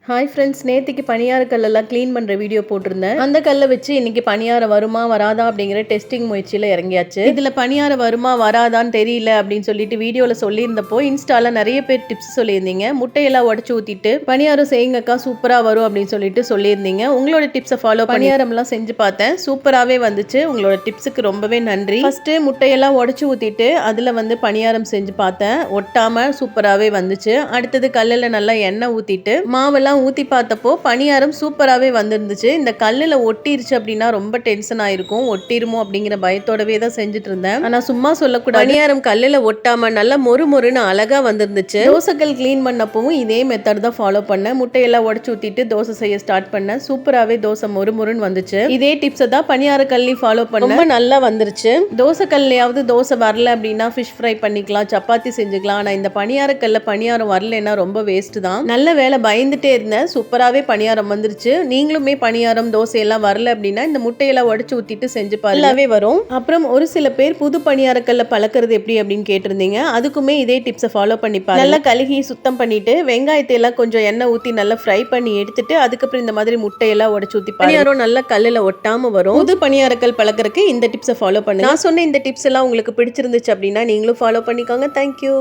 Hi friends, நேற்றுக்கு பணியார கல்லெல்லாம் க்ளீன் பண்ணுற வீடியோ போட்டிருந்தேன். அந்த கல்லை வச்சு இன்னைக்கு பணியாரம் வருமா வராதா அப்படிங்கிற டெஸ்டிங் முயற்சியில் இறங்கியாச்சு. இதில் பணியாரம் வருமா வராதான்னு தெரியல அப்படின்னு சொல்லிட்டு வீடியோவில் சொல்லியிருந்தப்போ இன்ஸ்டால நிறைய பேர் டிப்ஸ் சொல்லியிருந்தீங்க. முட்டையெல்லாம் உடச்சி ஊற்றிட்டு பணியாரம் செய்யுங்கக்கா சூப்பராக வரும் அப்படின்னு சொல்லிட்டு சொல்லியிருந்தீங்க. உங்களோட டிப்ஸை ஃபாலோ பணியாரம்லாம் செஞ்சு பார்த்தேன், சூப்பராகவே வந்துச்சு. உங்களோட டிப்ஸுக்கு ரொம்பவே நன்றி. ஃபர்ஸ்ட்டு முட்டையெல்லாம் உடச்சி ஊற்றிட்டு அதில் பணியாரம் செஞ்சு பார்த்தேன், ஒட்டாமல் சூப்பராகவே வந்துச்சு. அடுத்தது கல்லில் நல்லா எண்ணெய் ஊற்றிட்டு மாவெல்லாம் ஊற்றி பார்த்தப்போ பணியாரம் சூப்பராகவே வந்துருந்துச்சு. இந்த கல்லில் ஒட்டிருச்சு அப்படின்னா ரொம்ப டென்ஷன் ஆயிருக்கும், ஒட்டிருமோ அப்படிங்கிற பயத்தோடவே தான் செஞ்சுட்டு இருந்தேன். ஆனால் சும்மா சொல்லக்கூடாது, பணியாரம் கல்லில் ஒட்டாம நல்லா மொறுன்னு அழகா வந்துருந்துச்சு. தோசைக்கல் க்ளீன் பண்ணப்பவும் இதே மெத்தட் தான் ஃபாலோ பண்ணேன். முட்டையெல்லாம் உடச்சு ஊற்றிட்டு தோசை செய்ய ஸ்டார்ட் பண்ணேன். சூப்பராகவே தோசை மொறுன்னு வந்துச்சு. இதே டிப்ஸை தான் பணியார கல்லையும் ஃபாலோ பண்ண ரொம்ப நல்லா வந்துருச்சு. தோசை கல்லையாவது தோசை வரல அப்படின்னா ஃபிஷ் ஃப்ரை பண்ணிக்கலாம், சப்பாத்தி செஞ்சுக்கலாம். ஆனால் இந்த பணியார கல்ல பணியாரம் வரலன்னா ரொம்ப வேஸ்ட் தான். நல்ல வேலை, பயந்துட்டே இருந்தேன். சூப்பராகவே பணியாரம் வந்துருச்சு. நீங்களுமே பணியாரம் தோசை எல்லாம் வரல அப்படின்னா இந்த முட்டையெல்லாம் உடச்சு ஊற்றிட்டு செஞ்சு பாருங்கவே வரும். அப்புறம் ஒரு சில பேர் புது பணியாரக்கல்ல பழக்கிறது எப்படி அப்படின்னு கேட்டிருந்தீங்க. அதுக்குமே இதே டிப்ஸை ஃபாலோ பண்ணி பாருங்க. நல்லா கழுகி சுத்தம் பண்ணிட்டு வெங்காயத்தை எல்லாம் கொஞ்சம் எண்ணெய் ஊற்றி நல்லா ஃப்ரை பண்ணி எடுத்துட்டு அதுக்கப்புறம் இந்த மாதிரி முட்டையெல்லாம் உடச்சு ஊற்றி பணியாரம் நல்லா கல்லில் ஒட்டாம வரும். புது பணியாரக்கல் பழக்கிறதுக்கு இந்த டிப்ஸை ஃபாலோ பண்ணுங்க. நான் சொன்ன இந்த டிப்ஸ் எல்லாம் உங்களுக்கு பிடிச்சிருந்துச்சு அப்படின்னா நீங்களும் ஃபாலோ பண்ணிக்கோங்க. தேங்க்யூ.